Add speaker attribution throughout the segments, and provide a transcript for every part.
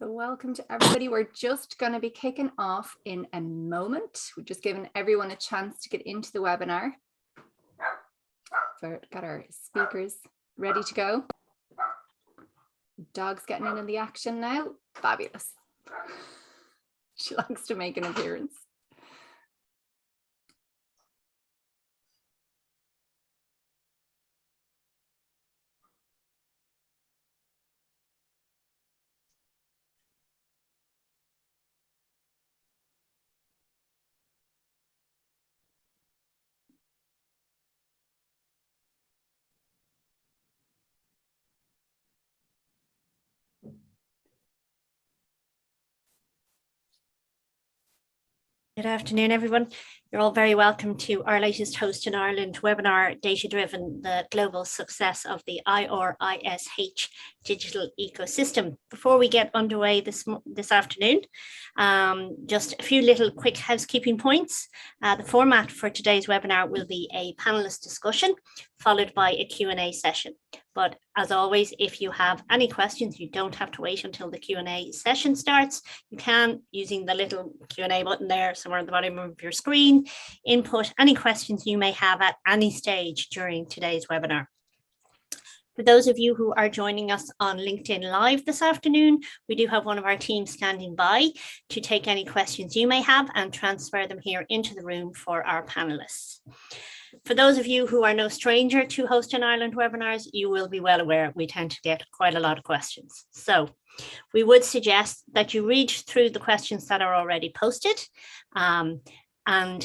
Speaker 1: So welcome to everybody. We're just going to be kicking off in a moment. We've just given everyone a chance to get into the webinar. So got our speakers ready to go. Dog's getting in the action now. Fabulous. She likes to make an appearance.
Speaker 2: Good afternoon, everyone. You're all very welcome to our latest Host in Ireland webinar, Data Driven, the Global Success of the I.R.I.S.H digital ecosystem. Before we get underway this afternoon, just a few little quick housekeeping points. The format for today's webinar will be a panelist discussion followed by a Q&A session. But as always, if you have any questions, you don't have to wait until the Q&A session starts. You can, using the little Q&A button there somewhere at the bottom of your screen, input any questions you may have at any stage during today's webinar. For those of you who are joining us on LinkedIn Live this afternoon, we do have one of our team standing by to take any questions you may have and transfer them here into the room for our panelists. For those of you who are no stranger to Host in Ireland webinars, you will be well aware we tend to get quite a lot of questions. So we would suggest that you read through the questions that are already posted. And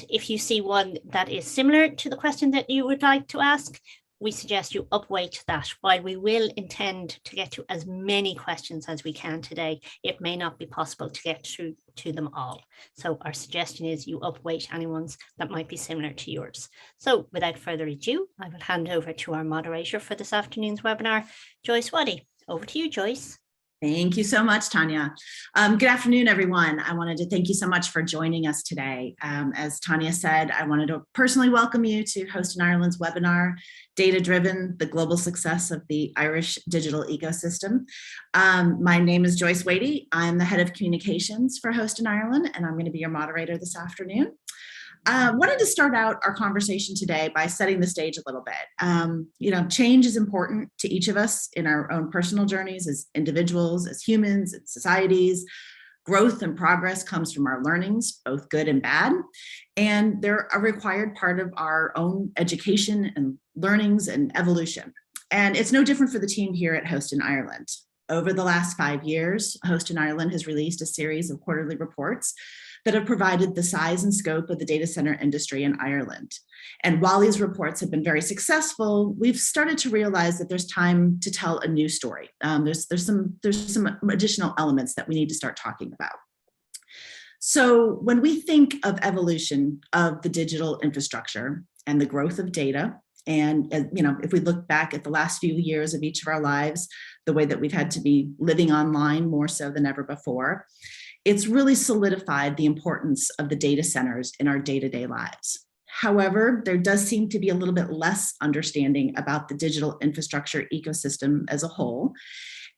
Speaker 2: if you see one that is similar to the question that you would like to ask, we suggest you upweight that. While we will intend to get to as many questions as we can today, it may not be possible to get through to them all. So our suggestion is you upweight any ones that might be similar to yours. So without further ado, I will hand over to our moderator for this afternoon's webinar, Joyce Waddy. Over to you, Joyce.
Speaker 3: Thank you so much, Tanya. Good afternoon, everyone. I wanted to thank you so much for joining us today. As Tanya said, I wanted to personally welcome you to Host in Ireland's webinar, Data Driven, the Global Success of the Irish Digital Ecosystem. My name is Joyce Waddy. I'm the Head of Communications for Host in Ireland, and I'm going to be your moderator this afternoon. Wanted to start out our conversation today by setting the stage a little bit. Change is important to each of us in our own personal journeys as individuals, as humans, as societies. Growth and progress comes from our learnings, both good and bad, and they're a required part of our own education and learnings and evolution. And it's no different for the team here at Host in Ireland. Over the last 5 years, Host in Ireland has released a series of quarterly reports that have provided the size and scope of the data center industry in Ireland. And while these reports have been very successful, we've started to realize that there's time to tell a new story. There's some additional elements that we need to start talking about. So when we think of evolution of the digital infrastructure and the growth of data, and if we look back at the last few years of each of our lives, the way that we've had to be living online more so than ever before, it's really solidified the importance of the data centers in our day-to-day lives. However, there does seem to be a little bit less understanding about the digital infrastructure ecosystem as a whole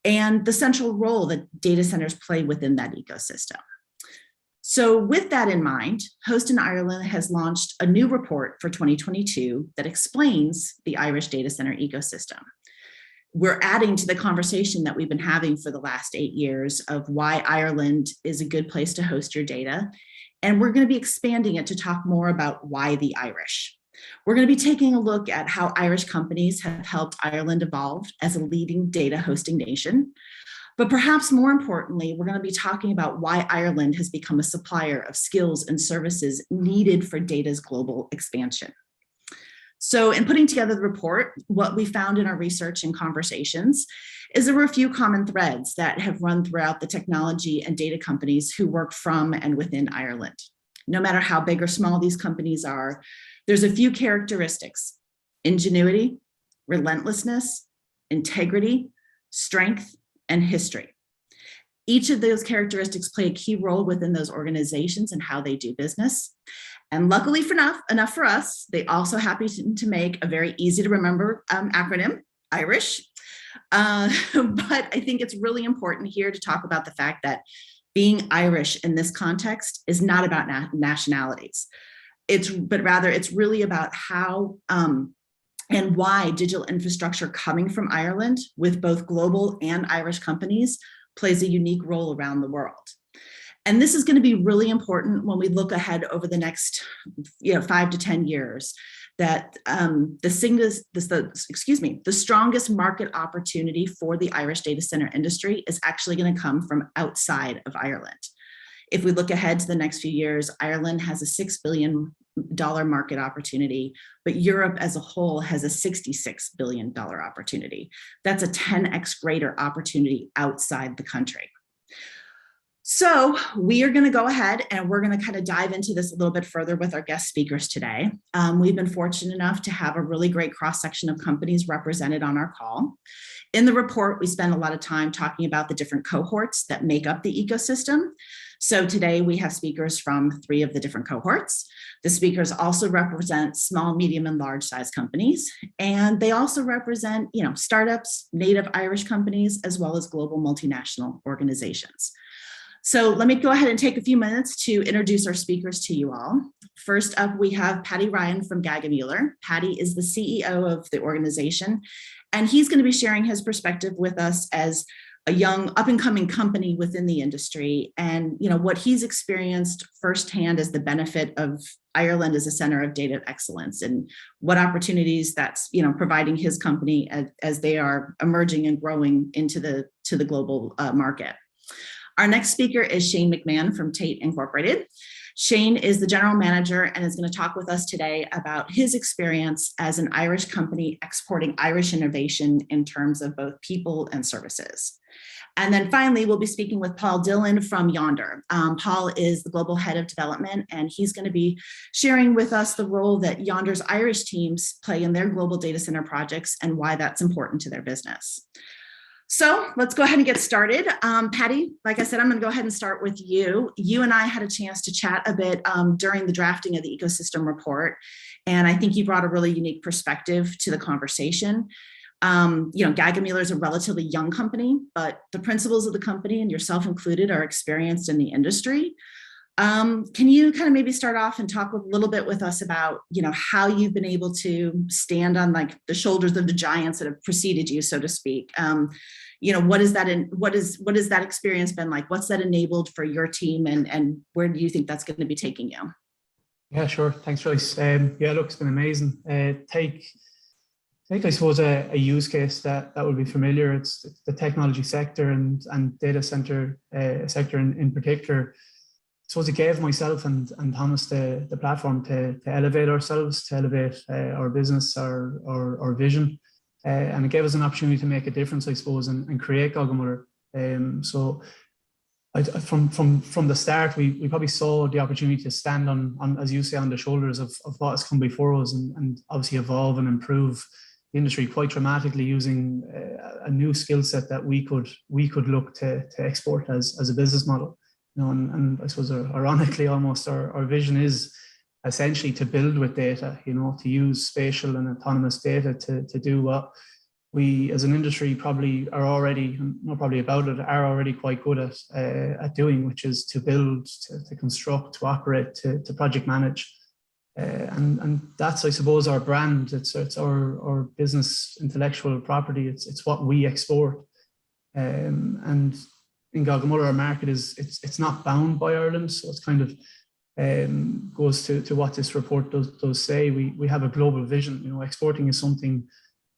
Speaker 3: and the central role that data centers play within that ecosystem. So with that in mind, Host in Ireland has launched a new report for 2022 that explains the Irish data center ecosystem. We're adding to the conversation that we've been having for the last 8 years of why Ireland is a good place to host your data. And we're going to be expanding it to talk more about why the Irish. We're going to be taking a look at how Irish companies have helped Ireland evolve as a leading data hosting nation. But perhaps more importantly, we're going to be talking about why Ireland has become a supplier of skills and services needed for data's global expansion. So in putting together the report, what we found in our research and conversations is there were a few common threads that have run throughout the technology and data companies who work from and within Ireland. No matter how big or small these companies are, there's a few characteristics: ingenuity, relentlessness, integrity, strength, and history. Each of those characteristics play a key role within those organizations and how they do business. And luckily enough for us, they also happen to make a very easy to remember acronym, I.R.I.S.H. But I think it's really important here to talk about the fact that being Irish in this context is not about nationalities. But rather it's really about how and why digital infrastructure coming from Ireland with both global and Irish companies plays a unique role around the world. And this is going to be really important when we look ahead over the next 5 to 10 years, that the strongest market opportunity for the Irish data center industry is actually going to come from outside of Ireland. If we look ahead to the next few years, Ireland has a $6 billion market opportunity, but Europe as a whole has a $66 billion opportunity. That's a 10x greater opportunity outside the country. So we are going to go ahead and we're going to kind of dive into this a little bit further with our guest speakers today. We've been fortunate enough to have a really great cross-section of companies represented on our call. In the report, we spend a lot of time talking about the different cohorts that make up the ecosystem. So today we have speakers from 3 of the different cohorts. The speakers also represent small, medium, and large size companies. And they also represent, startups, native Irish companies, as well as global multinational organizations. So let me go ahead and take a few minutes to introduce our speakers to you all. First up, we have Paddy Ryan from Gagamuller. Paddy is the CEO of the organization, and he's going to be sharing his perspective with us as a young up-and-coming company within the industry, and what he's experienced firsthand as the benefit of Ireland as a center of data excellence, and what opportunities that's providing his company as they are emerging and growing into the global market. Our next speaker is Shane McMahon from Tate Incorporated. Shane is the general manager and is going to talk with us today about his experience as an Irish company exporting Irish innovation in terms of both people and services. And then finally, we'll be speaking with Paul Dillon from Yondr. Paul is the global head of development, and he's going to be sharing with us the role that Yondr's Irish teams play in their global data center projects and why that's important to their business. So let's go ahead and get started. Paddy, like I said, I'm going to go ahead and start with you. You and I had a chance to chat a bit during the drafting of the ecosystem report, and I think you brought a really unique perspective to the conversation. Gagamuller is a relatively young company, but the principals of the company, and yourself included, are experienced in the industry. Can you kind of maybe start off and talk a little bit with us about, how you've been able to stand on like the shoulders of the giants that have preceded you, so to speak? What is that experience been like? What's that enabled for your team, and where do you think that's going to be taking you?
Speaker 4: Yeah, sure. Thanks, Joyce. Look, it's been amazing. Take, I suppose, a use case that would be familiar. It's the technology sector and data center sector in particular. So it gave myself and Thomas the platform to elevate ourselves, to elevate our business, our vision, and it gave us an opportunity to make a difference, I suppose, and create Gagamuller. So from the start, we probably saw the opportunity to stand on, as you say, on the shoulders of what has come before us, and obviously evolve and improve the industry quite dramatically using a new skill set that we could look to export as a business model. And I suppose ironically almost our vision is essentially to build with data, to use spatial and autonomous data to do what we as an industry probably are already, not probably about it, are already quite good at doing, which is to build, to construct, to operate, to project manage. And that's, I suppose, our brand. It's our business intellectual property. It's what we export. And in Gagamuller, our market it's not bound by Ireland, so it's kind of goes to what this report does say. We have a global vision. Exporting is something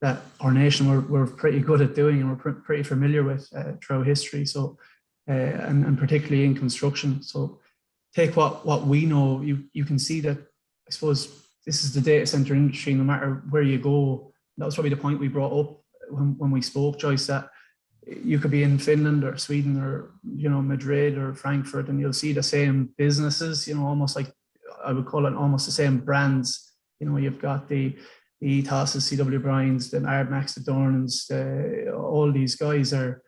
Speaker 4: that our nation we're pretty good at doing, and we're pretty familiar with throughout history. So and particularly in construction. So take what we know. You can see that, I suppose, this is the data center industry. No matter where you go, that was probably the point we brought up when we spoke, Joyce, that you could be in Finland or Sweden or Madrid or Frankfurt, and you'll see the same businesses, almost like, I would call it almost the same brands. You've got the Ethoses, C.W. Bryans, the Ardmax, the Dornans, all these guys are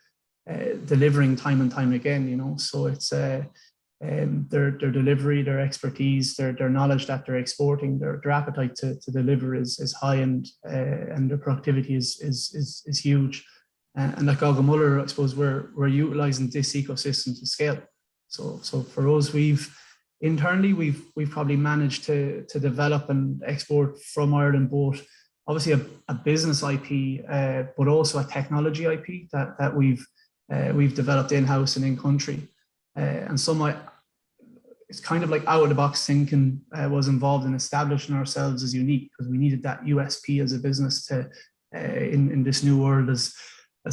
Speaker 4: delivering time and time again. So it's their delivery, their expertise, their knowledge that they're exporting, their appetite to deliver is high, and their productivity is huge. And like Muller, I suppose we're utilizing this ecosystem to scale. So for us, internally we've probably managed to develop and export from Ireland both obviously a business IP, but also a technology IP that we've developed in-house and in country. And it's kind of like out of the box thinking was involved in establishing ourselves as unique, because we needed that USP as a business to in this new world as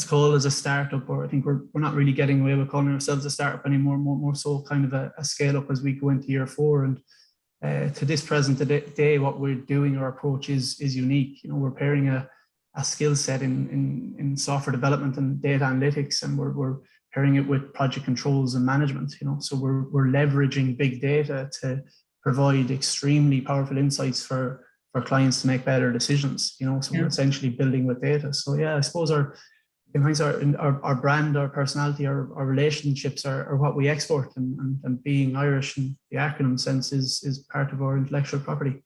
Speaker 4: called as a startup, or I think we're not really getting away with calling ourselves a startup anymore, more so kind of a scale up as we go into year 4. And to this present day, what we're doing, our approach is unique. You know, we're pairing a skill set in software development and data analytics, and we're pairing it with project controls and management. You know, so we're leveraging big data to provide extremely powerful insights for clients to make better decisions. You know, so we're essentially building with data. So yeah, I suppose our brand, our personality, our relationships are what we export, and being Irish in the acronym sense is part of our intellectual property.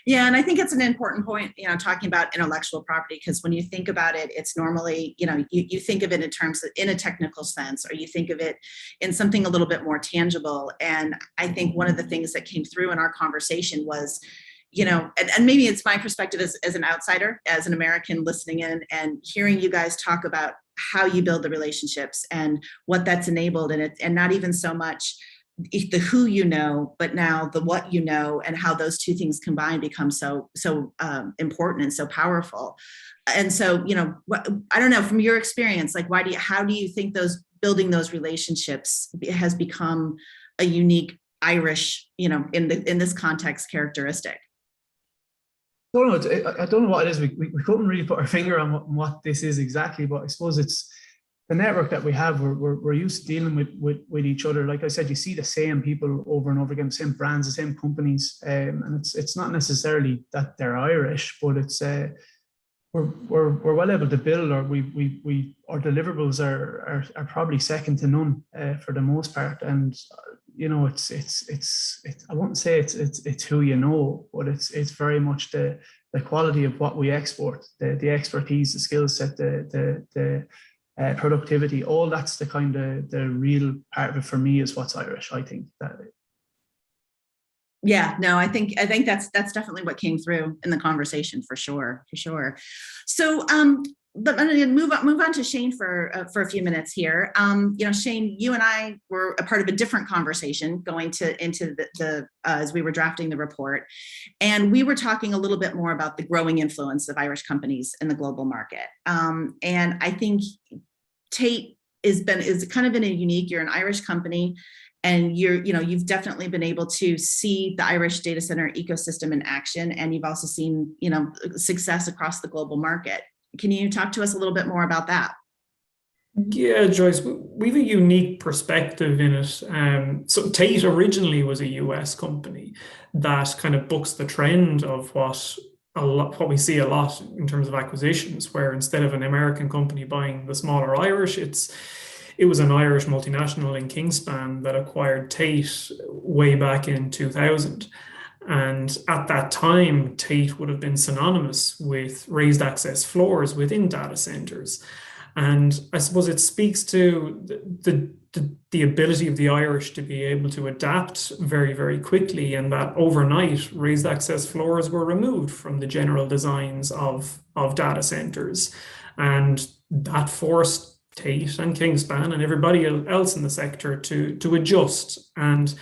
Speaker 3: Yeah, and I think it's an important point, you know, talking about intellectual property, because when you think about it, it's normally, you know, you think of it in terms of in a technical sense, or you think of it in something a little bit more tangible. And I think one of the things that came through in our conversation was, you know, and maybe it's my perspective as an outsider, as an American listening in and hearing you guys talk about how you build the relationships and what that's enabled, and not even so much the who you know, but now the what you know, and how those two things combined become so important and so powerful. And so, you know, I don't know, from your experience, like how do you think building those relationships has become a unique Irish, you know, in this context characteristic?
Speaker 4: I don't know what it is. We couldn't really put our finger on what this is exactly, but I suppose it's the network that we have. We're used to dealing with each other. Like I said, you see the same people over and over again, the same brands, the same companies, and it's not necessarily that they're Irish, but it's we're well able to build, or our deliverables are probably second to none for the most part. And you know, it's I won't say it's who you know, but it's very much the quality of what we export, the expertise, the skill set, the productivity. All that's the kind of the real part of it for me is what's Irish. I think that.
Speaker 3: Yeah, no, I think that's definitely what came through in the conversation for sure. So, but I'm going to move on to Shane for a few minutes here. You know, Shane, you and I were a part of a different conversation going into the as we were drafting the report, and we were talking a little bit more about the growing influence of Irish companies in the global market. And I think Tate is kind of in a unique. You're an Irish company, and you've definitely been able to see the Irish data center ecosystem in action, and you've also seen, you know, success across the global market. Can you talk to us a little bit more about that?
Speaker 5: Yeah, Joyce, we have a unique perspective in it. So Tate originally was a US company that kind of bucks the trend of what we see a lot in terms of acquisitions, where instead of an American company buying the smaller Irish, it was an Irish multinational in Kingspan that acquired Tate way back in 2000. And at that time, Tate would have been synonymous with raised access floors within data centers. And I suppose it speaks to the ability of the Irish to be able to adapt very, very quickly, and that overnight raised access floors were removed from the general designs of data centers. And that forced Tate and Kingspan and everybody else in the sector to adjust. And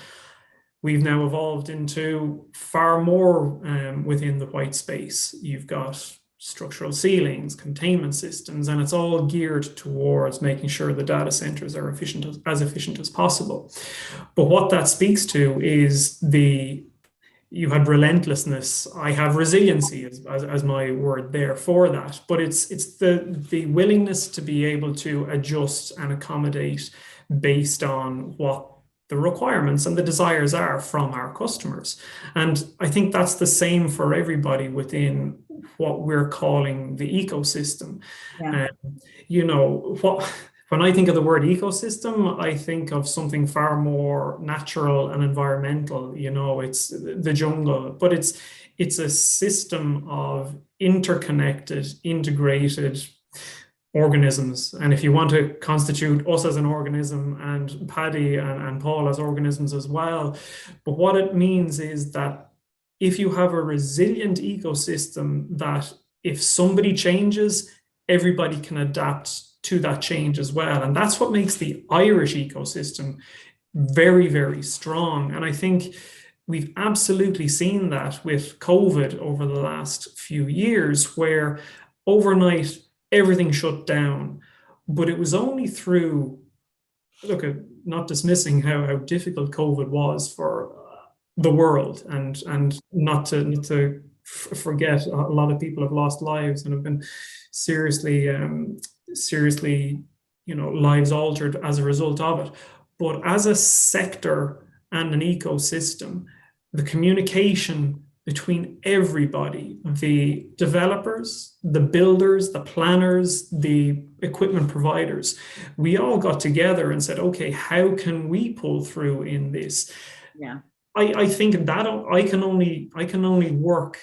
Speaker 5: we've now evolved into far more within the white space. You've got structural ceilings, containment systems, and it's all geared towards making sure the data centers are as efficient as possible. But what that speaks to is you had relentlessness, I have resiliency as my word there for that. But it's the willingness to be able to adjust and accommodate based on what the requirements and the desires are from our customers. And I think that's the same for everybody within what we're calling the ecosystem.
Speaker 3: Yeah.
Speaker 5: You know, when I think of the word ecosystem, I think of something far more natural and environmental. You know, it's the jungle, but it's a system of interconnected, integrated, organisms. And if you want to constitute us as an organism and Paddy and Paul as organisms as well, but what it means is that if you have a resilient ecosystem, that if somebody changes, everybody can adapt to that change as well. And that's what makes the Irish ecosystem very, very strong. And I think we've absolutely seen that with COVID over the last few years, where overnight everything shut down. But it was only through, look, not dismissing how difficult COVID was for the world, and not to forget, a lot of people have lost lives and have been seriously, lives altered as a result of it. But as a sector and an ecosystem, the communication between everybody, the developers, the builders, the planners, the equipment providers, we all got together and said, okay, how can we pull through in this?
Speaker 3: Yeah.
Speaker 5: I think that I can only work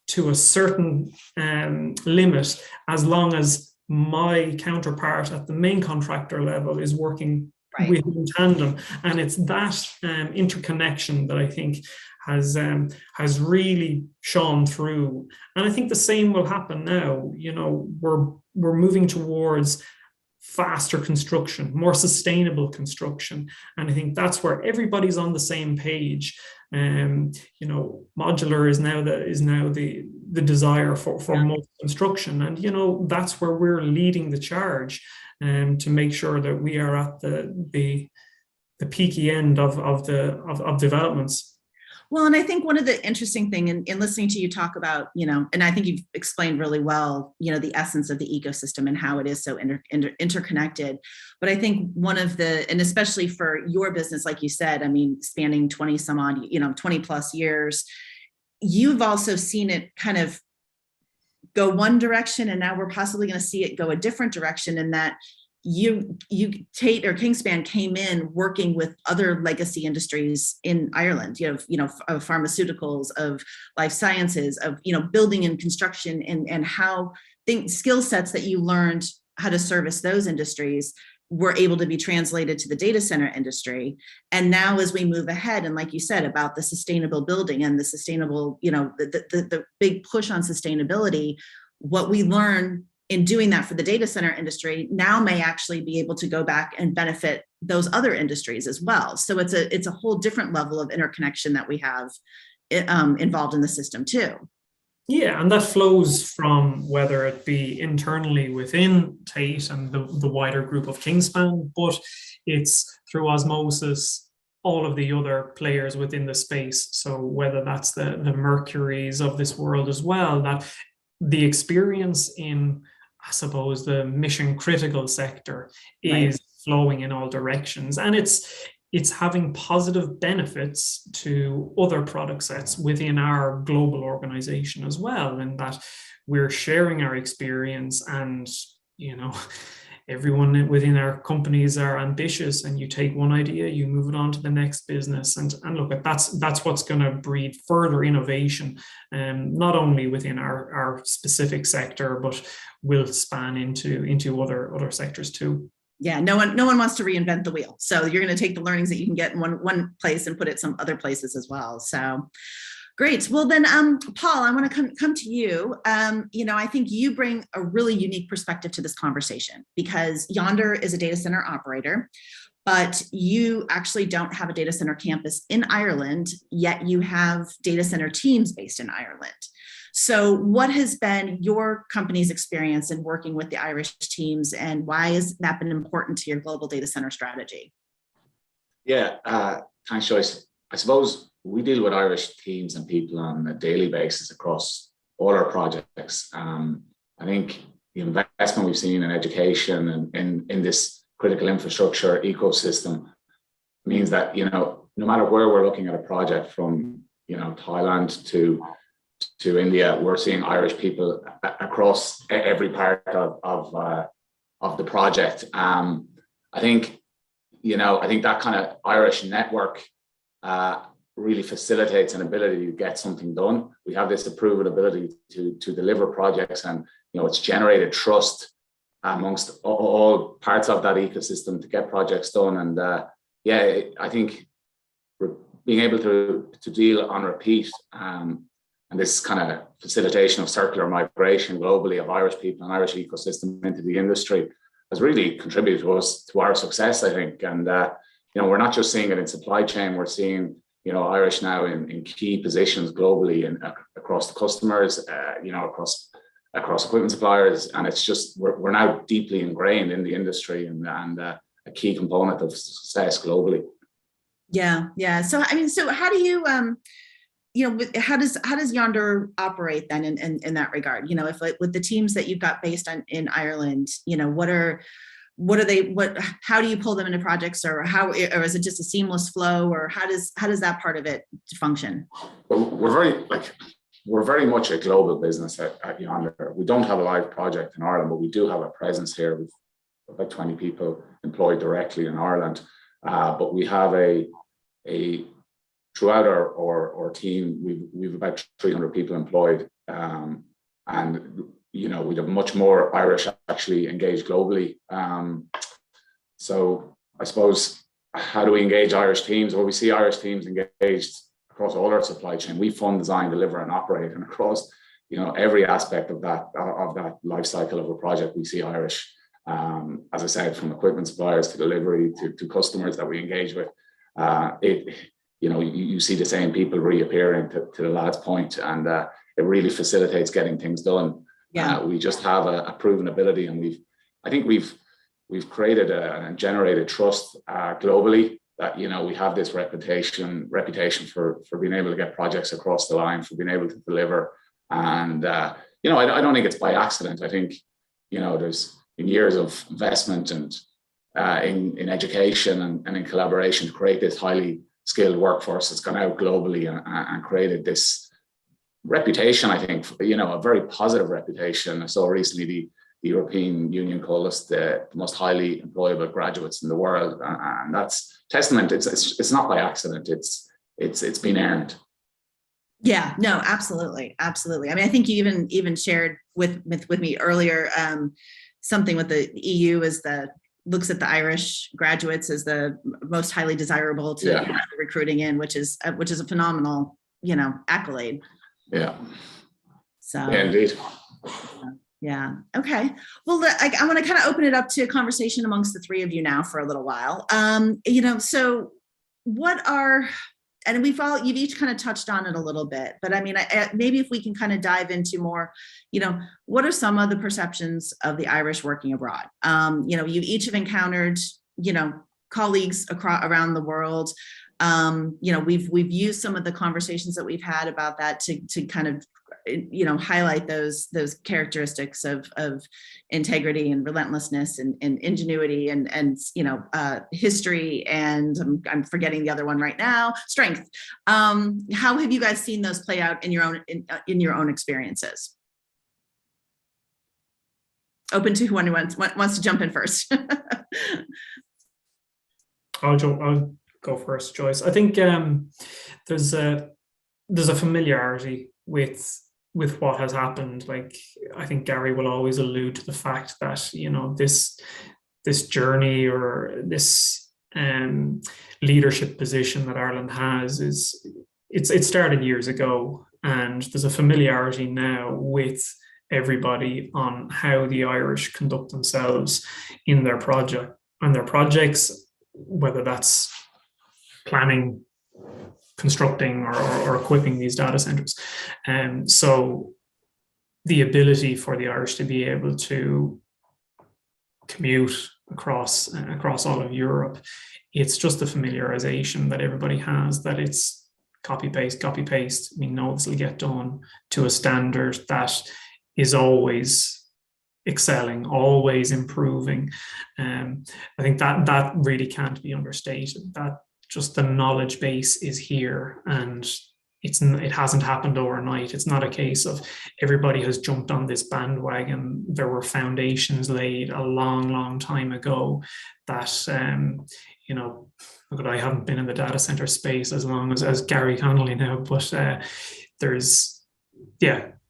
Speaker 5: to a certain limit as long as my counterpart at the main contractor level is working within tandem. And it's that interconnection that I think has really shone through. And I think the same will happen now. We're moving towards faster construction, more sustainable construction. And I think that's where everybody's on the same page. Modular is now the desire for most construction. And, that's where we're leading the charge to make sure that we are at the peaky end of developments.
Speaker 3: Well, and I think one of the interesting thing in listening to you talk about, and I think you've explained really well, the essence of the ecosystem and how it is so interconnected. But I think and especially for your business, like you said, I mean, spanning 20 some odd, 20 plus years, you've also seen it kind of go one direction, and now we're possibly going to see it go a different direction, in that Tate or Kingspan came in working with other legacy industries in Ireland, of pharmaceuticals, of life sciences, of, building and construction, and how skill sets that you learned how to service those industries were able to be translated to the data center industry. And now as we move ahead, and like you said about the sustainable building and the sustainable, the big push on sustainability, what we learn in doing that for the data center industry now may actually be able to go back and benefit those other industries as well. So it's a whole different level of interconnection that we have involved in the system too.
Speaker 5: Yeah, and that flows from whether it be internally within Tate and the wider group of Kingspan, but it's through osmosis, all of the other players within the space. So whether that's the Mercuries of this world as well, that the experience in, I suppose, the mission critical sector is flowing in all directions, and it's having positive benefits to other product sets within our global organization as well, and that we're sharing our experience. And everyone within our companies are ambitious, and you take one idea, you move it on to the next business, and look, that's what's going to breed further innovation, not only within our specific sector, but will span into other sectors too.
Speaker 3: Yeah, no one wants to reinvent the wheel. So you're going to take the learnings that you can get in one place and put it some other places as well. So great. Well, then, Paul, I want to come to you. I think you bring a really unique perspective to this conversation, because Yonder is a data center operator, but you actually don't have a data center campus in Ireland, yet you have data center teams based in Ireland. So what has been your company's experience in working with the I.R.I.S.H teams, and why has that been important to your global data center strategy?
Speaker 6: Yeah, thanks, Joyce. I suppose we deal with I.R.I.S.H teams and people on a daily basis across all our projects. I think the investment we've seen in education and in this critical infrastructure ecosystem means that, no matter where we're looking at a project, from, Thailand to India, we're seeing Irish people across every part of the project. I think that kind of Irish network really facilitates an ability to get something done. We have this proven ability to deliver projects, and it's generated trust amongst all parts of that ecosystem to get projects done. And I think being able to deal on repeat and this kind of facilitation of circular migration globally of Irish people and Irish ecosystem into the industry has really contributed to our success, I think. And we're not just seeing it in supply chain, we're seeing Irish now in key positions globally and across the customers, across equipment suppliers, and it's just we're now deeply ingrained in the industry and a key component of success globally.
Speaker 3: Yeah. So how do you how does Yonder operate then in that regard? If with the teams that you've got based in Ireland, how do you pull them into projects, or is it just a seamless flow, or how does that part of it function?
Speaker 6: Well, we're very much a global business at Yonder. We don't have a live project in Ireland, but we do have a presence here. We've about 20 people employed directly in Ireland, but we have throughout our team, we've about 300 people employed, and we have much more Irish actually engaged globally. So I suppose, how do we engage Irish teams? Well, we see Irish teams engaged across all our supply chain. We fund, design, deliver, and operate, and across every aspect of that life cycle of a project, we see Irish. As I said, from equipment suppliers to delivery to customers that we engage with. You see the same people reappearing, to the lad's point, and it really facilitates getting things done.
Speaker 3: Yeah.
Speaker 6: We just have a proven ability, and I think we've created and generated trust globally, that we have this reputation for being able to get projects across the line, for being able to deliver, and I don't think it's by accident. I think there's been years of investment and in education and in collaboration to create this highly skilled workforce that's gone out globally and created this reputation, I think, a very positive reputation. I saw recently the European Union called us the most highly employable graduates in the world, and that's testament. It's not by accident. It's been earned.
Speaker 3: Yeah, no, absolutely. I mean, I think you even shared with me earlier something with the EU looks at the Irish graduates as the most highly desirable to recruiting in, which is a phenomenal accolade.
Speaker 6: Yeah.
Speaker 3: So.
Speaker 6: Yeah, indeed.
Speaker 3: Yeah. Okay. Well, I want to kind of open it up to a conversation amongst the three of you now for a little while. So what are, and you've each kind of touched on it a little bit, but I mean, maybe if we can kind of dive into more, what are some of the perceptions of the Irish working abroad? You each have encountered, colleagues around the world. We've used some of the conversations that we've had about that to kind of highlight those characteristics of integrity and relentlessness and ingenuity and history, and I'm forgetting the other one right now, strength. How have you guys seen those play out in your own experiences? Open to who wants to jump in first.
Speaker 5: I'll go first, Joyce. I think there's a familiarity with what has happened. Like, I think Gary will always allude to the fact that this journey or this leadership position that Ireland has it started years ago, and there's a familiarity now with everybody on how the Irish conduct themselves in their projects, whether that's planning, constructing, or equipping these data centers. And so the ability for the Irish to be able to commute across all of Europe, it's just a familiarization that everybody has, that it's copy paste. We know this will get done to a standard that is always excelling, always improving. I think that really can't be understated, that just the knowledge base is here, and it hasn't happened overnight. It's not a case of everybody has jumped on this bandwagon. There were foundations laid a long time ago that, look, I haven't been in the data center space as long as Gary Connolly now, but there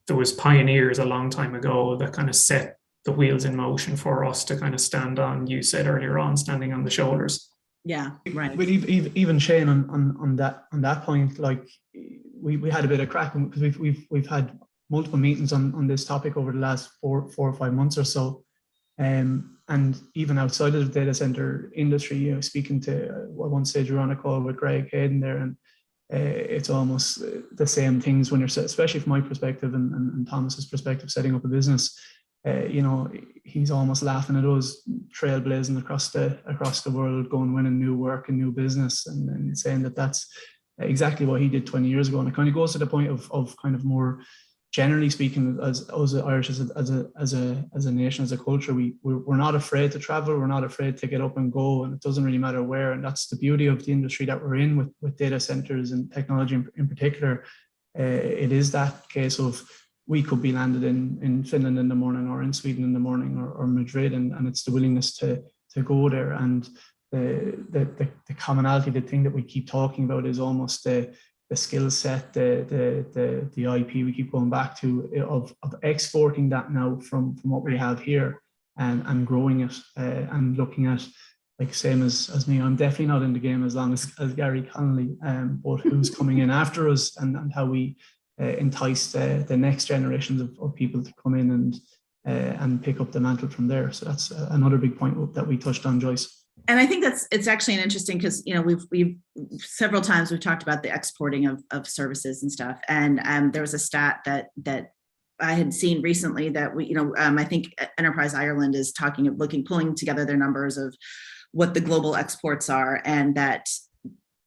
Speaker 5: was pioneers a long time ago that kind of set the wheels in motion for us to kind of stand on, you said earlier on, standing on the shoulders.
Speaker 3: Yeah, right.
Speaker 4: But even Shane on that point, like we had a bit of crack because we've had multiple meetings on this topic over the last 4 or 5 months or so. And even outside of the data center industry, you know, speaking to at one stage we were on a call with Greg Hayden there, and it's almost the same things when you're, especially from my perspective and Thomas's perspective, setting up a business. You know, he's almost laughing at us trailblazing across the world, going winning new work and new business, and saying that that's exactly what he did 20 years ago. And it kind of goes to the point of kind of more generally speaking, as Irish as a nation, as a culture, we're not afraid to travel. We're not afraid to get up and go, and it doesn't really matter where. And that's the beauty of the industry that we're in with data centers and technology in particular. It is that case of we could be landed in Finland in the morning, or in Sweden in the morning, or Madrid, and it's the willingness to go there. And the commonality, the thing that we keep talking about is almost the skill set, the IP we keep going back to, of exporting that now from what we have here, and growing it, and looking at, like, same as me, I'm definitely not in the game as long as Gary Connolly, but who's coming in after us, and how we entice the next generations of people to come in and pick up the mantle from there. So that's another big point that we touched on, Joyce.
Speaker 3: And I think it's actually an interesting, because, you know, we've several times we've talked about the exporting of services and stuff. And there was a stat that I had seen recently that we, you know, I think Enterprise Ireland is pulling together their numbers of what the global exports are, and that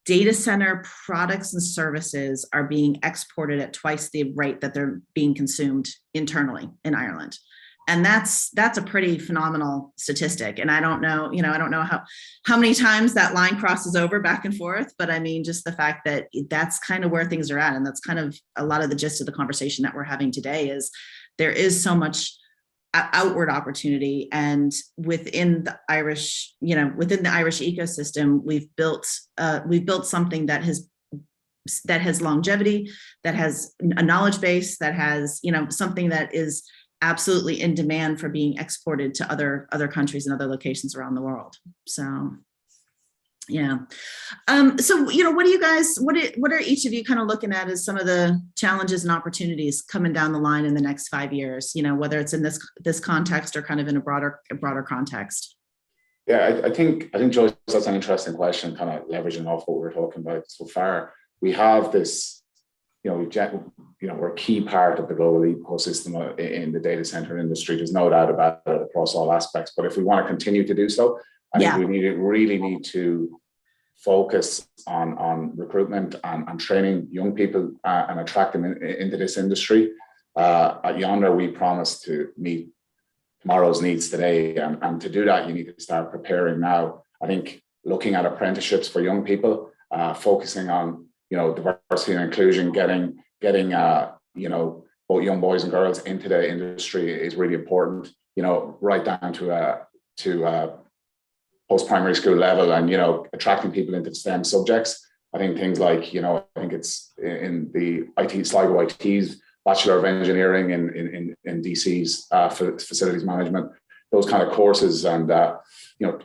Speaker 3: data center products and services are being exported at twice the rate that they're being consumed internally in Ireland. And that's a pretty phenomenal statistic. And I don't know how many times that line crosses over back and forth, but I mean, just the fact that that's kind of where things are at. And that's kind of a lot of the gist of the conversation that we're having today, is there is so much outward opportunity. And within the Irish ecosystem, we've built something that has longevity, that has a knowledge base, that has, you know, something that is absolutely in demand for being exported to other countries and other locations around the world. So, yeah. So, you know, what are each of you kind of looking at as some of the challenges and opportunities coming down the line in the next 5 years, you know, whether it's in this context or kind of in a broader context?
Speaker 6: Yeah, I think Joyce, that's an interesting question, kind of leveraging off what we're talking about so far. We have this, we're a key part of the global ecosystem in the data center industry. There's no doubt about it across all aspects. But if we want to continue to do so, I think we really need to focus on recruitment and training young people and attract them into this industry. At Yonder, we promise to meet tomorrow's needs today. And to do that, you need to start preparing now. I think looking at apprenticeships for young people, focusing on diversity and inclusion, getting both young boys and girls into the industry is really important. Right down to post-primary school level, and attracting people into STEM subjects. I think things like I think it's in the Sligo IT's Bachelor of Engineering in DC's facilities management, those kind of courses, and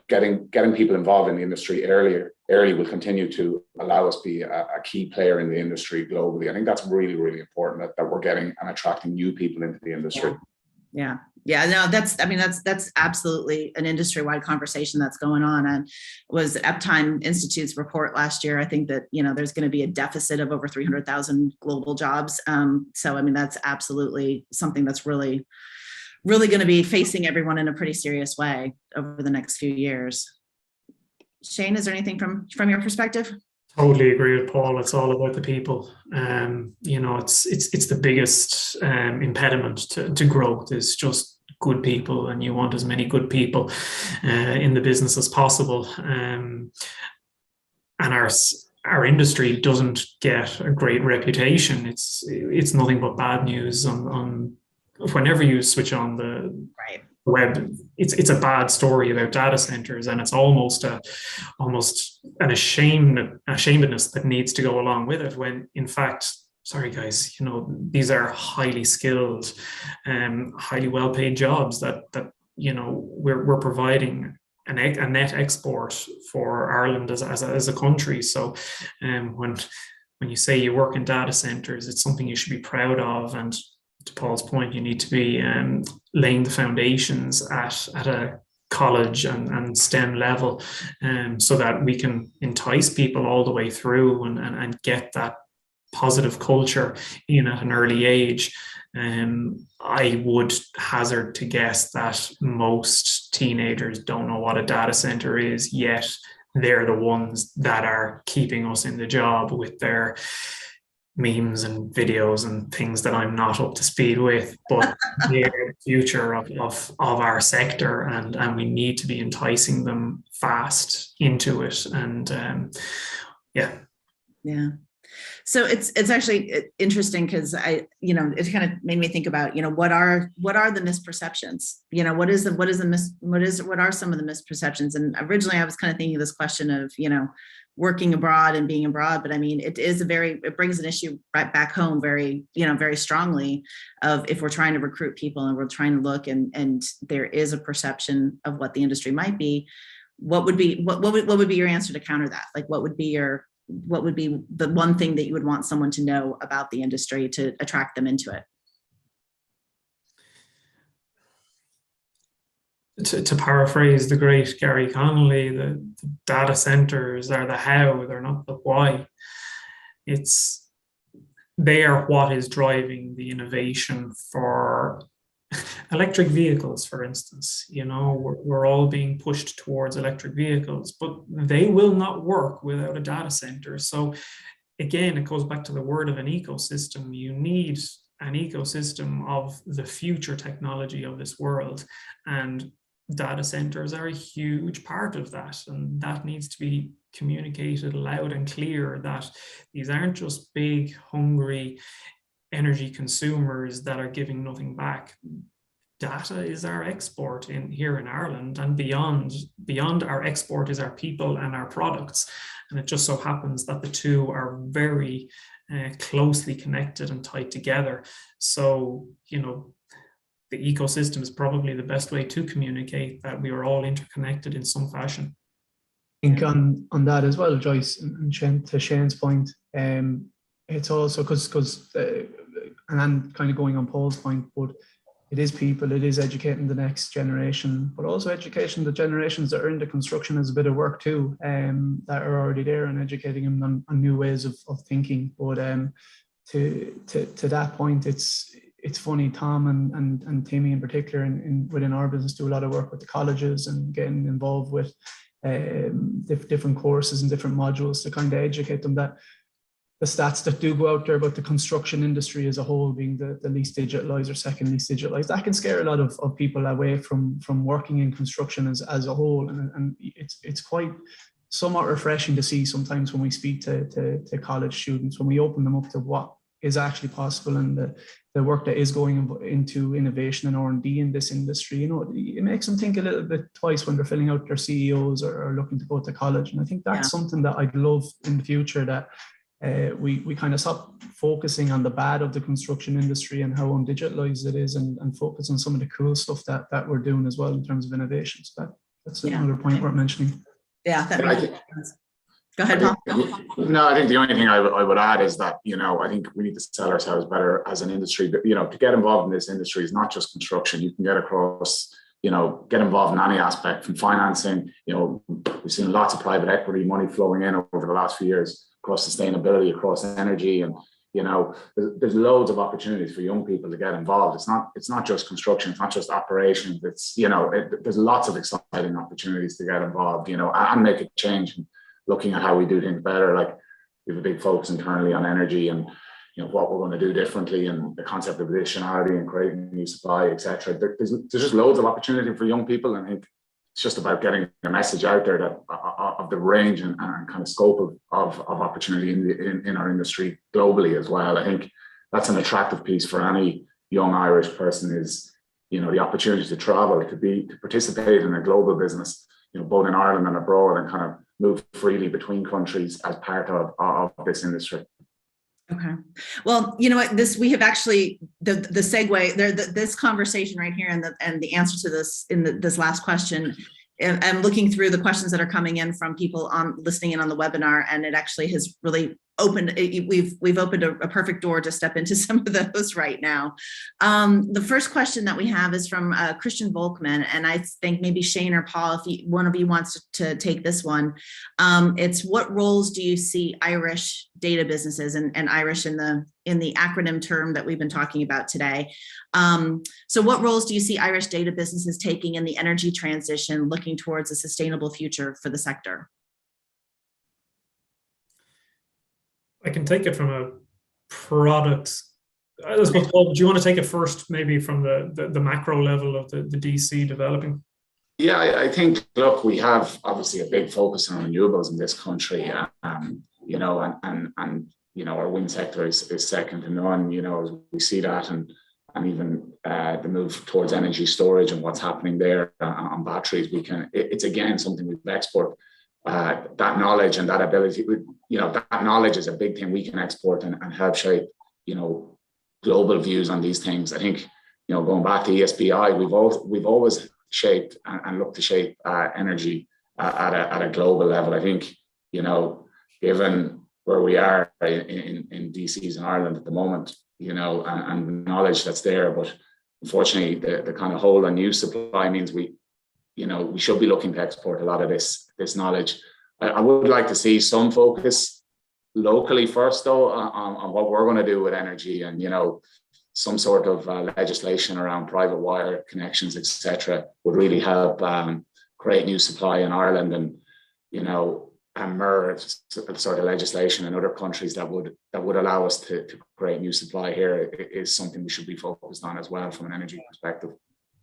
Speaker 6: getting people involved in the industry early will continue to allow us to be a key player in the industry globally. I think that's really, really important that we're getting and attracting new people into the industry.
Speaker 3: Yeah. No, that's absolutely an industry-wide conversation that's going on. And was Uptime Institute's report last year, I think that, there's going to be a deficit of over 300,000 global jobs. So, I mean, that's absolutely something that's really, really going to be facing everyone in a pretty serious way over the next few years. Shane, is there anything from your perspective?
Speaker 5: Totally agree with Paul. It's all about the people. It's the biggest impediment to growth is just good people, and you want as many good people in the business as possible. And our industry doesn't get a great reputation. It's nothing but bad news on whenever you switch on the web. It's a bad story about data centers, and it's almost an ashamedness that needs to go along with it, when in fact sorry guys, these are highly skilled, highly well-paid jobs that we're providing a net export for Ireland as a country. So when you say you work in data centers, it's something you should be proud of. And to Paul's point, you need to be laying the foundations at a college and STEM level, so that we can entice people all the way through and get that positive culture in at an early age. I would hazard to guess that most teenagers don't know what a data center is, yet they're the ones that are keeping us in the job with their memes and videos and things that I'm not up to speed with, but they're the future of our sector, and we need to be enticing them fast into it. And yeah.
Speaker 3: So it's actually interesting because it kind of made me think about, what are the misperceptions? What are some of the misperceptions? And originally I was kind of thinking of this question of, working abroad and being abroad, but I mean, it brings an issue right back home very strongly of, if we're trying to recruit people and we're trying to look and there is a perception of what the industry might be, what would be your answer to counter that? Like, what would be the one thing that you would want someone to know about the industry to attract them into it?
Speaker 5: To paraphrase the great Gary Connolly, the data centers are the how, they're not the why. They are what is driving the innovation for electric vehicles, for instance. We're all being pushed towards electric vehicles, but they will not work without a data center. So again, it goes back to the word of an ecosystem. You need an ecosystem of the future technology of this world, and data centers are a huge part of that. And that needs to be communicated loud and clear, that these aren't just big, hungry energy consumers that are giving nothing back. Data is our export here in Ireland, and beyond our export is our people and our products. And it just so happens that the two are very closely connected and tied together. So, the ecosystem is probably the best way to communicate that we are all interconnected in some fashion.
Speaker 4: I think on that as well, Joyce, and to Shane's point, it's also because and I'm kind of going on Paul's point, but it is people, it is educating the next generation, but also educating the generations that are into construction is a bit of work too, that are already there, and educating them on new ways of thinking. But to that point, it's funny, Tom and Timmy in particular, within our business, do a lot of work with the colleges and getting involved with different courses and different modules to kind of educate them that the stats that do go out there about the construction industry as a whole being the least digitalized or second least digitalized, that can scare a lot of people away from working in construction as a whole. And it's quite somewhat refreshing to see sometimes when we speak to college students, when we open them up to what is actually possible and the work that is going into innovation and R&D in this industry. It makes them think a little bit twice when they're filling out their CEOs or looking to go to college. And I think that's something that I'd love in the future, that we kind of stop focusing on the bad of the construction industry and how undigitalized it is, and focus on some of the cool stuff that we're doing as well in terms of innovation. So that's another point worth mentioning.
Speaker 3: Yeah, that makes sense. Go ahead, Paul.
Speaker 6: No, I think the only thing I would add is that, I think we need to sell ourselves better as an industry. But, to get involved in this industry is not just construction. You can get across, get involved in any aspect from financing. We've seen lots of private equity money flowing in over the last few years across sustainability, across energy. And, there's loads of opportunities for young people to get involved. It's not just construction. It's not just operations. It's, there's lots of exciting opportunities to get involved, and make a change. Looking at how we do things better, like we have a big focus internally on energy and what we're going to do differently, and the concept of additionality and creating new supply, etc. There's just loads of opportunity for young people, and I think it's just about getting a message out there that of the range and kind of scope of opportunity in our industry globally as well. I think that's an attractive piece for any young Irish person, is the opportunity to travel, to participate in a global business, both in Ireland and abroad, and kind of move freely between countries as part of this industry.
Speaker 3: Okay. Well, you know what, we have actually, the segue there, this conversation right here and the answer to this this last question, and I'm looking through the questions that are coming in from people listening in on the webinar, and it actually has really opened, we've opened a perfect door to step into some of those right now. The first question that we have is from Christian Volkman, and I think maybe Shane or Paul, if one of you wants to take this one. It's, what roles do you see I.R.I.S.H data businesses, and I.R.I.S.H in the acronym term that we've been talking about today? So what roles do you see I.R.I.S.H data businesses taking in the energy transition, looking towards a sustainable future for the sector?
Speaker 5: I can take it from a product. I suppose, Paul, do you want to take it first, maybe from the macro level of the DC developing?
Speaker 6: Yeah, I think, look, we have obviously a big focus on renewables in this country, you know, and you know, our wind sector is second to none. You know, we see that, and even the move towards energy storage and what's happening there on batteries. It's again something we export. That knowledge and that ability, you know, that knowledge is a big thing we can export and help shape, you know, global views on these things. I think, you know, going back to ESBI, we've always shaped and looked to shape energy at a global level. I think, you know, given where we are in DCs in Ireland at the moment, you know, and the knowledge that's there, but unfortunately the kind of hold on new supply means we should be looking to export a lot of this knowledge. I would like to see some focus locally first, though, on what we're going to do with energy, and, you know, some sort of legislation around private wire connections, etc., would really help create new supply in Ireland, and, you know, and mirror sort of legislation in other countries that would allow us to create new supply here is something we should be focused on as well from an energy perspective.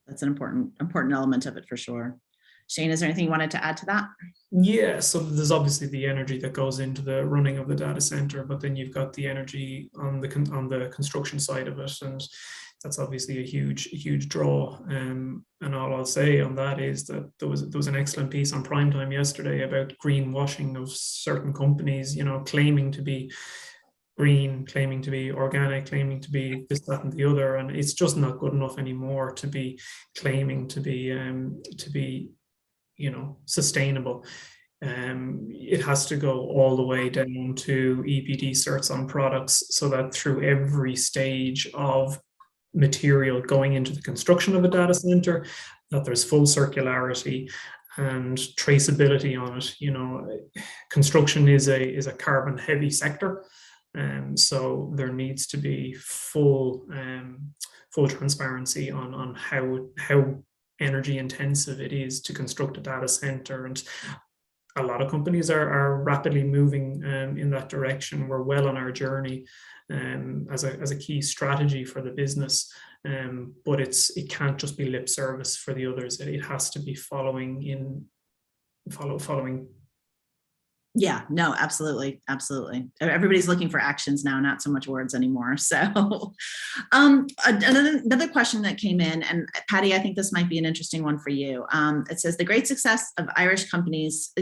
Speaker 3: That's an important element of it for sure. Shane, is there anything you wanted to add to that?
Speaker 5: Yeah, so there's obviously the energy that goes into the running of the data center, but then you've got the energy on the construction side of it, and that's obviously a huge draw. And all I'll say on that is that there was an excellent piece on Primetime yesterday about greenwashing of certain companies, you know, claiming to be green, claiming to be organic, claiming to be this, that, and the other, and it's just not good enough anymore to be claiming to be, you know, sustainable. It has to go all the way down to EPD certs on products, so that through every stage of material going into the construction of a data center, that there's full circularity and traceability on it. You know, construction is a carbon heavy sector. So there needs to be full transparency on how energy intensive it is to construct a data center, and a lot of companies are rapidly moving in that direction. We're well on our journey as a key strategy for the business, but it can't just be lip service for the others. It has to be following.
Speaker 3: Yeah, no, absolutely. Everybody's looking for actions now, not so much words anymore. So another question that came in, and Patty, I think this might be an interesting one for you. It says, the great success I.R.I.S.H companies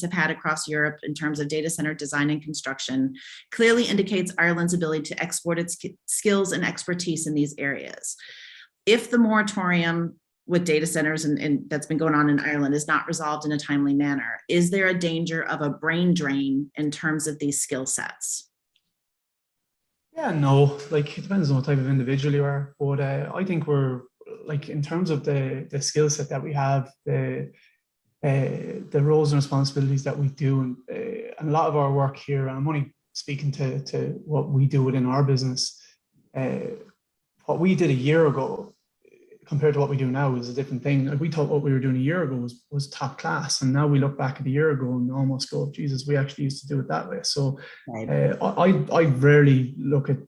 Speaker 3: have had across Europe in terms of data center design and construction clearly indicates Ireland's ability to export its skills and expertise in these areas. If the moratorium with data centers and that's been going on in Ireland is not resolved in a timely manner, is there a danger of a brain drain in terms of these skill sets?
Speaker 4: Yeah, no, like it depends on what type of individual you are, but I think we're, like, in terms of the skill set that we have, the roles and responsibilities that we do, and a lot of our work here, I'm only speaking to what we do within our business. What we did a year ago compared to what we do now is a different thing. Like, we thought what we were doing a year ago was top class, and now we look back at a year ago and almost go, Jesus, we actually used to do it that way. So I rarely look at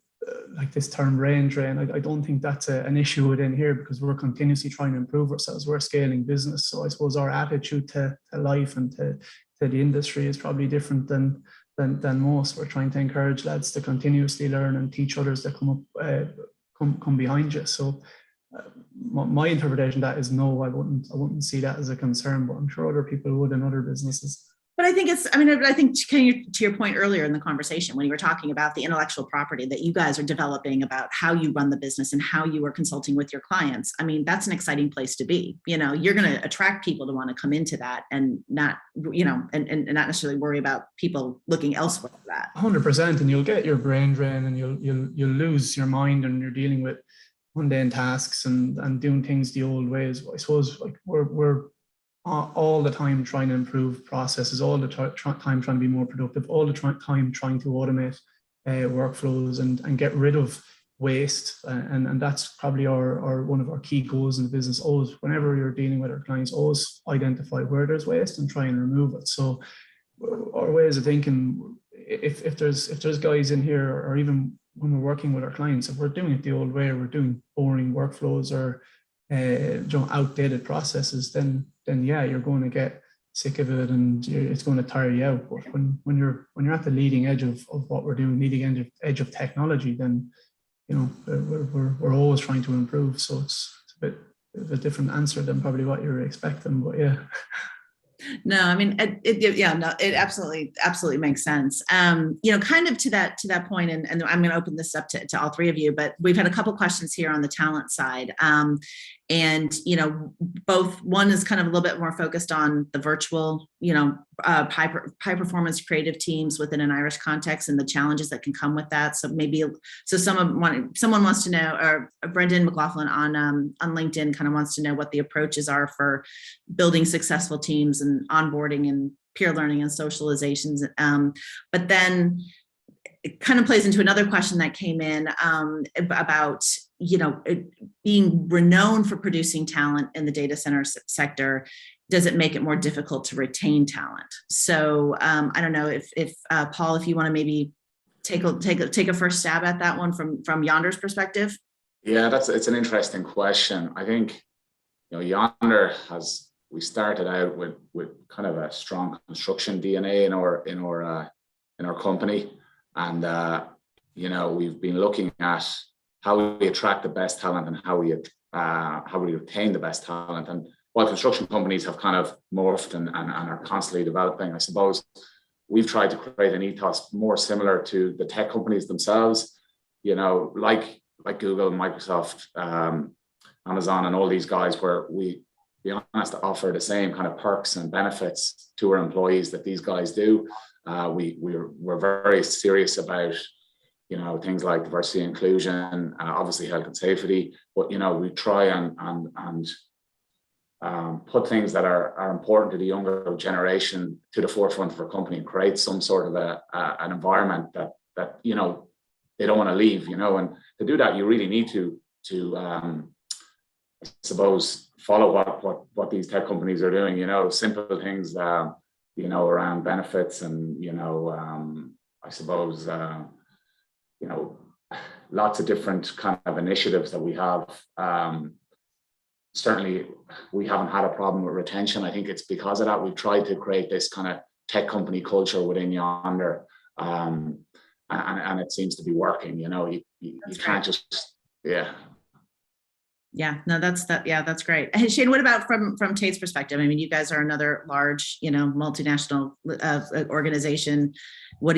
Speaker 4: like this term brain drain. I don't think that's an issue within here, because we're continuously trying to improve ourselves. We're a scaling business, so I suppose our attitude to life and to the industry is probably different than most. We're trying to encourage lads to continuously learn and teach others that come behind you. So my interpretation of that is no, I wouldn't see that as a concern, but I'm sure other people would in other businesses.
Speaker 3: But I think I think to your point earlier in the conversation, when you were talking about the intellectual property that you guys are developing about how you run the business and how you are consulting with your clients, I mean, that's an exciting place to be. You know, you're going to attract people to want to come into that and not, you know, and not necessarily worry about people looking elsewhere for that.
Speaker 4: 100%, and you'll get your brain drain, and you'll lose your mind, and you're dealing with mundane tasks and doing things the old ways. I suppose like we're all the time trying to improve processes, all the time trying to be more productive, all the time trying to automate workflows and get rid of waste. And that's probably our one of our key goals in the business. Always, whenever you're dealing with our clients, always identify where there's waste and try and remove it. So our ways of thinking, if there's guys in here, or even when we're working with our clients, if we're doing it the old way, or we're doing boring workflows or outdated processes, then yeah, you're going to get sick of it, and it's going to tire you out. But when you're at the leading edge of what we're doing, leading edge of technology, then you know we're always trying to improve. So it's a bit of a different answer than probably what you're expecting, but yeah.
Speaker 3: No, I mean, it absolutely makes sense. You know, kind of to that point, and I'm going to open this up to all three of you, but we've had a couple questions here on the talent side. And, you know, one is kind of a little bit more focused on the virtual, you know, high performance creative teams within an I.R.I.S.H context and the challenges that can come with that. So someone wants to know, or Brendan McLaughlin on LinkedIn kind of wants to know what the approaches are for building successful teams and onboarding and peer learning and socializations. But then it kind of plays into another question that came in about, you know, being renowned for producing talent in the data center sector. Does it make it more difficult to retain talent? So I don't know if Paul, if you want to maybe take a first stab at that one from Yonder's perspective. Yeah,
Speaker 6: it's an interesting question. I think, you know, Yonder we started out with kind of a strong construction DNA in our company, and you know, we've been looking at how we attract the best talent and how we retain the best talent. And while construction companies have kind of morphed and are constantly developing, I suppose we've tried to create an ethos more similar to the tech companies themselves, you know, like Google, Microsoft, Amazon, and all these guys, where we, be honest, offer the same kind of perks and benefits to our employees that these guys do. We're very serious about, you know, things like diversity and inclusion, obviously health and safety, but, you know, we try and put things that are important to the younger generation to the forefront of our company, and create some sort of an environment that you know, they don't want to leave, you know. And to do that, you really need to I suppose follow what these tech companies are doing, you know, simple things, you know, around benefits and, you know, I suppose, you know, lots of different kind of initiatives that we have. Certainly, we haven't had a problem with retention. I think it's because of that. We've tried to create this kind of tech company culture within Yonder, and it seems to be working. You know, you can't just, yeah.
Speaker 3: Yeah, no, that's great. And Shane, what about from Tate's perspective? I mean, you guys are another large, you know, multinational organization. How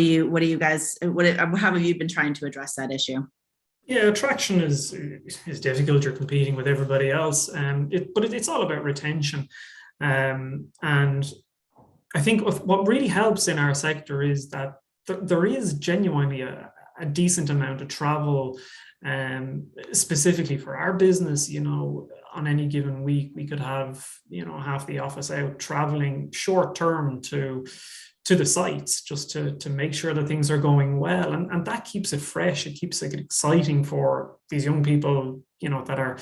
Speaker 3: have you been trying to address that issue?
Speaker 5: Yeah, attraction is difficult. You're competing with everybody else, but it's all about retention. And I think what really helps in our sector is that there is genuinely a decent amount of travel. Specifically for our business, you know, on any given week, we could have, you know, half the office out traveling short term to the sites, just to make sure that things are going well. And that keeps it fresh. It keeps it exciting for these young people, you know, that are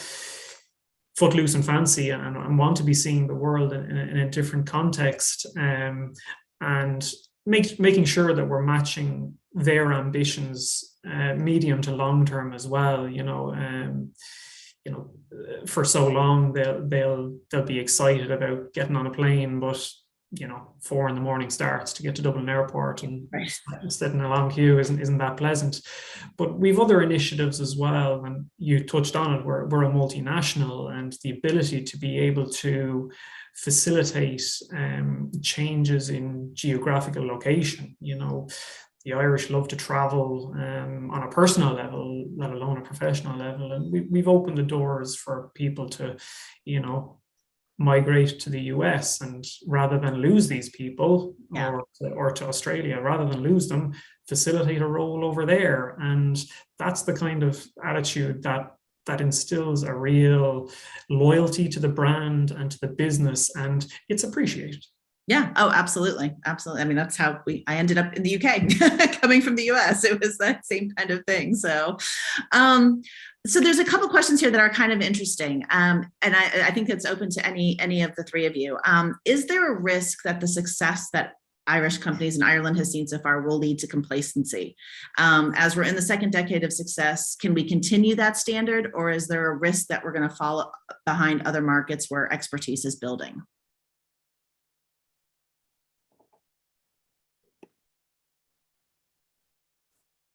Speaker 5: footloose and fancy and want to be seeing the world in a different context, and making sure that we're matching their ambitions medium to long term as well. You know, for so long they'll be excited about getting on a plane, but, you know, 4 a.m. starts to get to Dublin Airport, and sitting in a long queue isn't that pleasant. But we've other initiatives as well, and you touched on it. We're a multinational, and the ability to be able to facilitate changes in geographical location. You know, the Irish love to travel on a personal level, let alone a professional level. And we've opened the doors for people to, you know, migrate to the US, and rather than lose these people, or to Australia, rather than lose them, facilitate a role over there. And that's the kind of attitude that instills a real loyalty to the brand and to the business, and it's appreciated.
Speaker 3: Yeah. Oh, absolutely. Absolutely. I mean, that's how I ended up in the UK coming from the US. It was that same kind of thing. So, so there's a couple questions here that are kind of interesting. And I think it's open to any of the three of you. Is there a risk that the success that Irish companies in Ireland has seen so far will lead to complacency? As we're in the second decade of success, can we continue that standard, or is there a risk that we're going to fall behind other markets where expertise is building?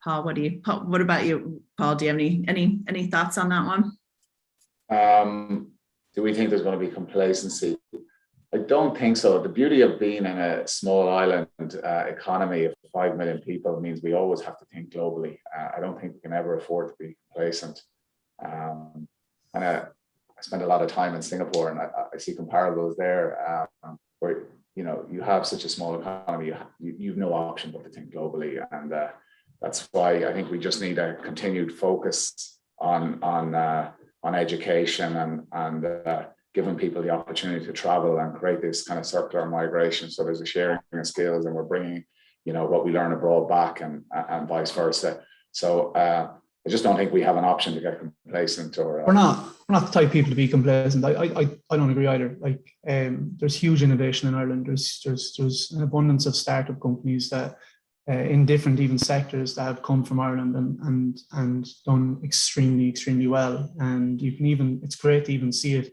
Speaker 3: Paul, what about you, Paul? Do you have any thoughts on that one?
Speaker 6: Do we think there's going to be complacency? I don't think so. The beauty of being in a small island economy of 5 million people means we always have to think globally. I don't think we can ever afford to be complacent. And I spend a lot of time in Singapore, and I see comparables there where, you know, you have such a small economy, you've no option but to think globally. And that's why I think we just need a continued focus on education and giving people the opportunity to travel and create this kind of circular migration. So there's a sharing of skills, and we're bringing, you know, what we learn abroad back, and vice versa. So I just don't think we have an option to get complacent, or
Speaker 4: we're not the type of people to be complacent. I don't agree either. Like, there's huge innovation in Ireland. There's an abundance of startup companies that in different even sectors that have come from Ireland and done extremely well. And you can even, it's great to even see it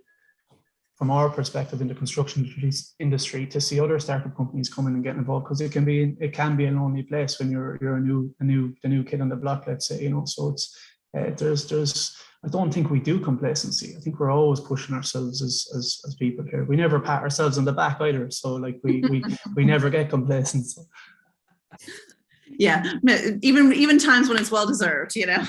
Speaker 4: from our perspective in the construction industry, to see other startup companies coming and getting involved, because it can be a lonely place when you're the new kid on the block, let's say, you know. So it's there's I don't think we do complacency. I think we're always pushing ourselves as people here. We never pat ourselves on the back either. So like we never get complacent. So.
Speaker 3: Yeah, even times when it's well deserved, you know.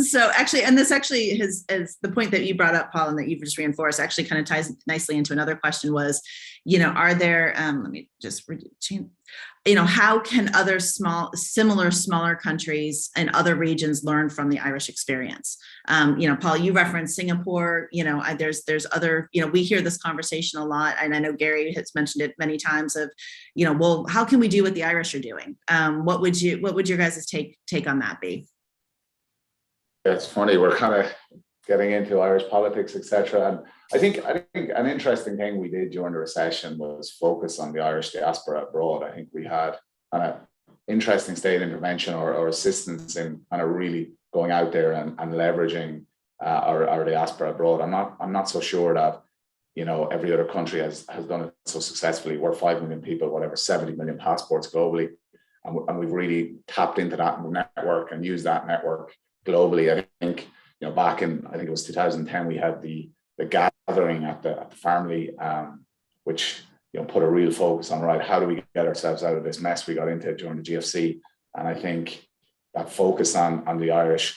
Speaker 3: So actually, and this actually is the point that you brought up, Paul, and that you've just reinforced, actually kind of ties nicely into another question was, you know, are there, let me just change, you know, how can other smaller countries and other regions learn from the Irish experience? You know, Paul, you referenced Singapore, you know, there's other, you know, we hear this conversation a lot, and I know Gary has mentioned it many times of, you know, well, how can we do what the Irish are doing? What would your guys' take on that be?
Speaker 6: It's funny, we're kind of getting into Irish politics, etc. And I think an interesting thing we did during the recession was focus on the Irish diaspora abroad. I think we had an interesting state intervention or assistance in kind of really going out there and leveraging our diaspora abroad. I'm not so sure that, you know, every other country has done it so successfully. We're 5 million people, whatever, 70 million passports globally, and we've really tapped into that network and used that network globally. I think, you know, back in, I think it was 2010, we had the gathering at the family, which, you know, put a real focus on, right, how do we get ourselves out of this mess we got into during the GFC? And I think that focus on the Irish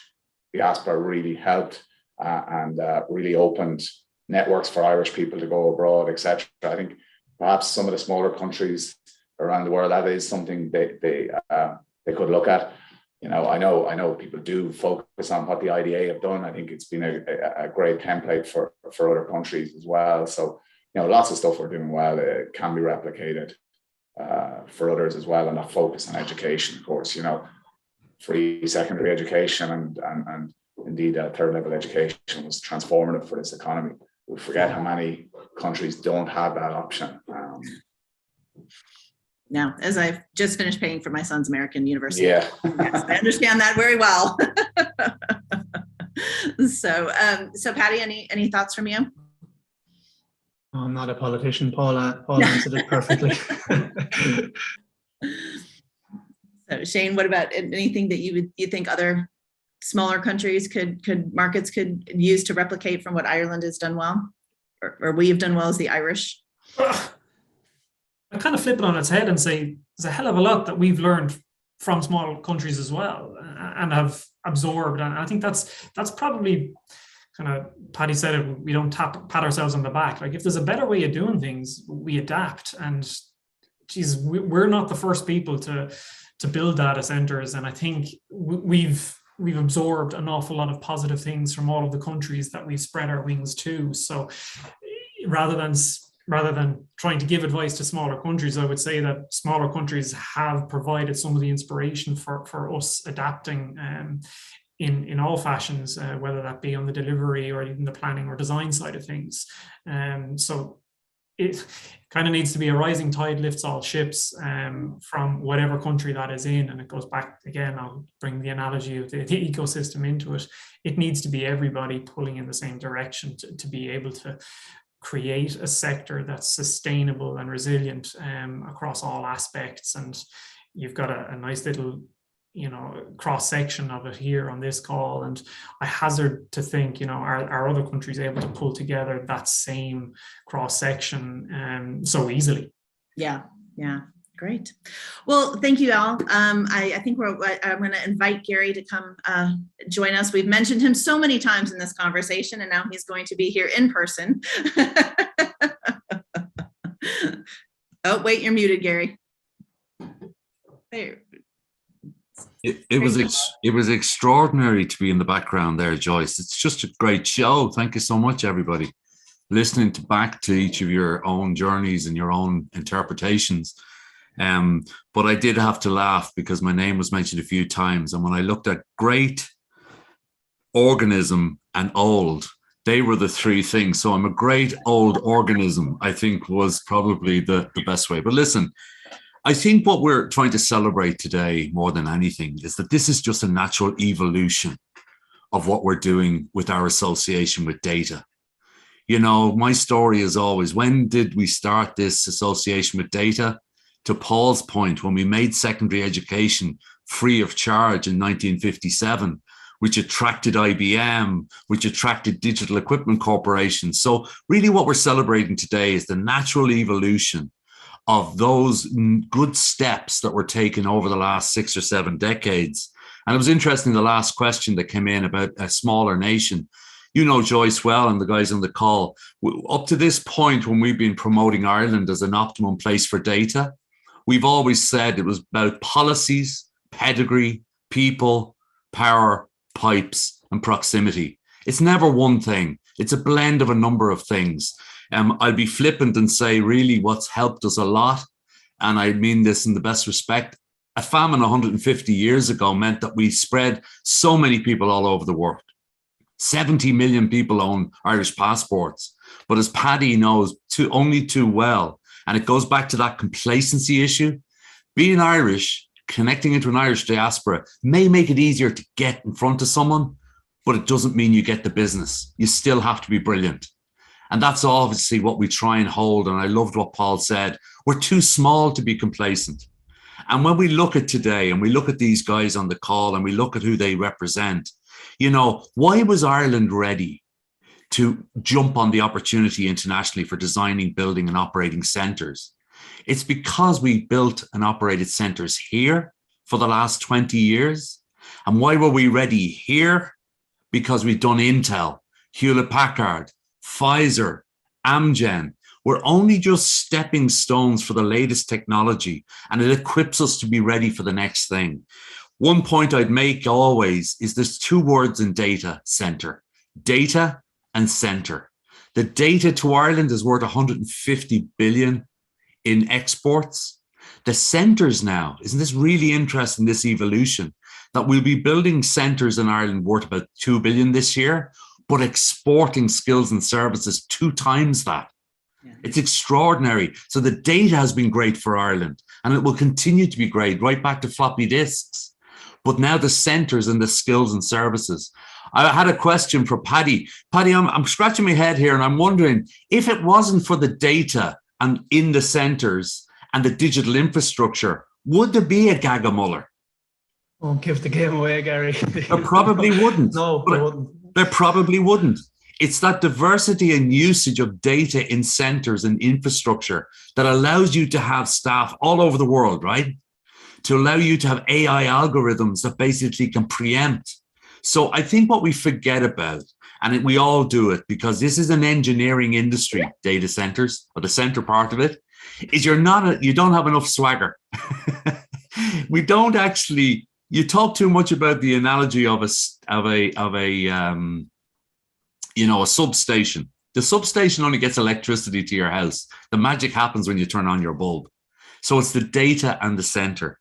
Speaker 6: diaspora really helped and really opened networks for Irish people to go abroad, etc. I think perhaps some of the smaller countries around the world, that is something they could look at. You know, I know people do focus on what the IDA have done. I think it's been a great template for other countries as well. So, you know, lots of stuff we're doing well, it can be replicated for others as well. And that focus on education, of course, you know, free secondary education and indeed third level education was transformative for this economy. We forget how many countries don't have that option.
Speaker 3: Now, as I've just finished paying for my son's American university.
Speaker 6: Yeah.
Speaker 3: Yes, I understand that very well. So Patty, any thoughts from you?
Speaker 4: I'm not a politician. Paul answered it perfectly.
Speaker 3: So Shane, what about anything that you think other smaller countries markets could use to replicate from what Ireland has done well? or we have done well as the Irish?
Speaker 5: I kind of flip it on its head and say there's a hell of a lot that we've learned from small countries as well and have absorbed. And I think that's probably kind of, Paddy said it, we don't pat ourselves on the back. Like if there's a better way of doing things, we adapt. And geez, we're not the first people to build data centers. And I think we've absorbed an awful lot of positive things from all of the countries that we've spread our wings to. So rather than trying to give advice to smaller countries, I would say that smaller countries have provided some of the inspiration for us adapting in all fashions, whether that be on the delivery or even the planning or design side of things. So it kind of needs to be a rising tide lifts all ships from whatever country that is in. And it goes back again, I'll bring the analogy of the ecosystem into it. It needs to be everybody pulling in the same direction to be able to create a sector that's sustainable and resilient across all aspects. And you've got a nice little, cross section of it here on this call. And I hazard to think, are other countries able to pull together that same cross section so easily?
Speaker 3: Yeah. Great. Well, thank you all. I think I'm going to invite Gary to come join us. We've mentioned him so many times in this conversation, and now he's going to be here in person. Oh, wait, you're muted, Gary. There.
Speaker 7: It was extraordinary to be in the background there, Joyce. It's just a great show. Thank you so much, everybody. Listening back to each of your own journeys and your own interpretations. But I did have to laugh because my name was mentioned a few times. And when I looked at great, organism, and old, they were the three things. So I'm a great old organism, I think was probably the best way. But listen, I think what we're trying to celebrate today more than anything is that this is just a natural evolution of what we're doing with our association with data. My story is always, when did we start this association with data? To Paul's point, when we made secondary education free of charge in 1957, which attracted IBM, which attracted Digital Equipment Corporation. So really what we're celebrating today is the natural evolution of those good steps that were taken over the last 6 or 7 decades. And it was interesting, the last question that came in about a smaller nation. Joyce well, and the guys on the call, up to this point when we've been promoting Ireland as an optimum place for data, we've always said it was about policies, pedigree, people, power, pipes, and proximity. It's never one thing. It's a blend of a number of things. I'll be flippant and say really what's helped us a lot, and I mean this in the best respect, a famine 150 years ago meant that we spread so many people all over the world. 70 million people own Irish passports. But as Paddy knows only too well, and it goes back to that complacency issue, being Irish, connecting into an Irish diaspora may make it easier to get in front of someone, but it doesn't mean you get the business. You still have to be brilliant. And that's obviously what we try and hold. And I loved what Paul said. We're too small to be complacent. And when we look at today and we look at these guys on the call and we look at who they represent, why was Ireland ready to jump on the opportunity internationally for designing, building, and operating centres? It's because we built and operated centres here for the last 20 years. And why were we ready here? Because we've done Intel, Hewlett-Packard, Pfizer, Amgen. We're only just stepping stones for the latest technology, and it equips us to be ready for the next thing. One point I'd make always is there's 2 words in data center: data and center. The data to Ireland is worth 150 billion in exports. The centers now, isn't this really interesting, this evolution, that we'll be building centers in Ireland worth about 2 billion this year, but exporting skills and services 2 times that. Yeah. It's extraordinary. So the data has been great for Ireland, and it will continue to be great, right back to floppy disks. But now the centers and the skills and services. I had a question for Paddy. Paddy, I'm scratching my head here, and I'm wondering, if it wasn't for the data and in the centers and the digital infrastructure, would there be a Gaga Muller?
Speaker 4: Won't give the game away, Gary.
Speaker 7: There probably wouldn't.
Speaker 4: No, there wouldn't.
Speaker 7: There probably wouldn't. It's that diversity and usage of data in centers and infrastructure that allows you to have staff all over the world, right? To allow you to have AI algorithms that basically can preempt. So I think what we forget about, and we all do it because this is an engineering industry, data centers, or the center part of it, is you don't have enough swagger. We don't actually, you talk too much about the analogy of a substation. The substation only gets electricity to your house. The magic happens when you turn on your bulb. So it's the data and the center.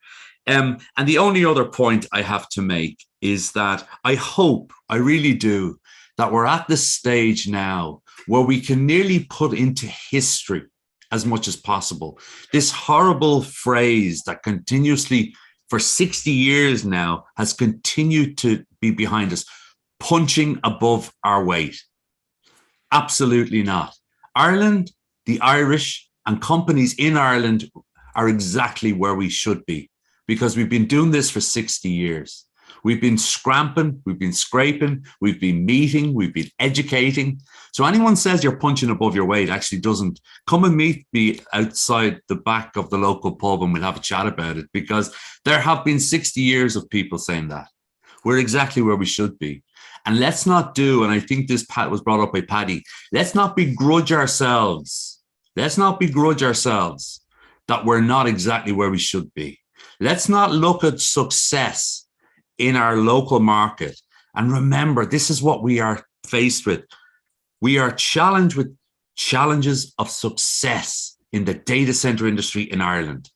Speaker 7: And the only other point I have to make is that I hope, I really do, that we're at this stage now where we can nearly put into history as much as possible this horrible phrase that continuously for 60 years now has continued to be behind us, punching above our weight. Absolutely not. Ireland, the Irish, and companies in Ireland are exactly where we should be because we've been doing this for 60 years. We've been scramping, we've been scraping, we've been meeting, we've been educating. So anyone says you're punching above your weight actually doesn't. Come and meet me outside the back of the local pub and we'll have a chat about it, because there have been 60 years of people saying that. We're exactly where we should be. And let's not do, and I think this was brought up by Paddy, let's not begrudge ourselves. Let's not begrudge ourselves that we're not exactly where we should be. Let's not look at success in our local market. And remember, this is what we are faced with. We are challenged with challenges of success in the data center industry in Ireland.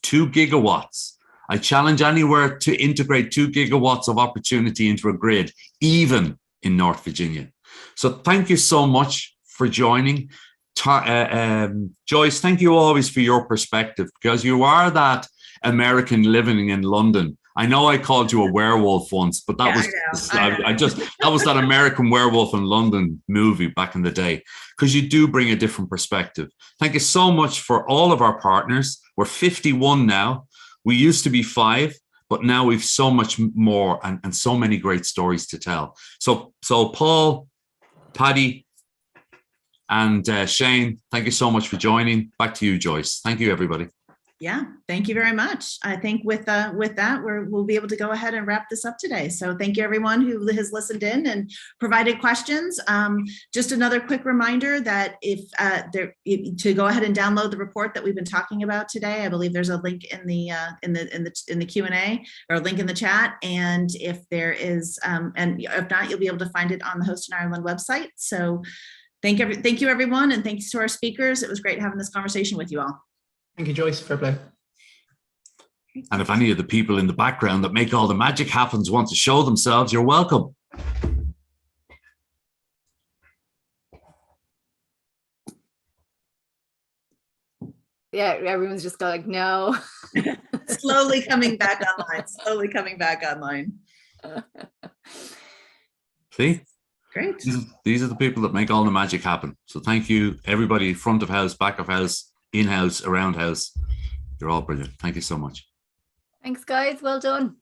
Speaker 7: 2 gigawatts. I challenge anywhere to integrate 2 gigawatts of opportunity into a grid, even in North Virginia. So thank you so much for joining. Joyce, thank you always for your perspective, because you are that American living in London. I know I called you a werewolf once, but that that was that American Werewolf in London movie back in the day, because you do bring a different perspective. Thank you so much for all of our partners. We're 51 now. We used to be 5, but now we've so much more and so many great stories to tell. So Paul, Paddy, and Shane, thank you so much for joining. Back to you, Joyce. Thank you, everybody.
Speaker 3: Yeah, thank you very much. I think with that, we'll be able to go ahead and wrap this up today. So thank you everyone who has listened in and provided questions. Just another quick reminder that to go ahead and download the report that we've been talking about today. I believe there's a link in the Q&A, or a link in the chat. And if there is, and if not, you'll be able to find it on the Host in Ireland website. So thank you everyone, and thanks to our speakers. It was great having this conversation with you all.
Speaker 4: Thank you, Joyce. Fair play.
Speaker 7: And if any of the people in the background that make all the magic happens want to show themselves, you're welcome.
Speaker 1: Yeah, everyone's just got like, no.
Speaker 3: Slowly coming back online.
Speaker 7: See?
Speaker 3: Great.
Speaker 7: These are the people that make all the magic happen. So thank you, everybody, front of house, back of house, in-house, around house. You're all brilliant. Thank you so much.
Speaker 1: Thanks, guys. Well done.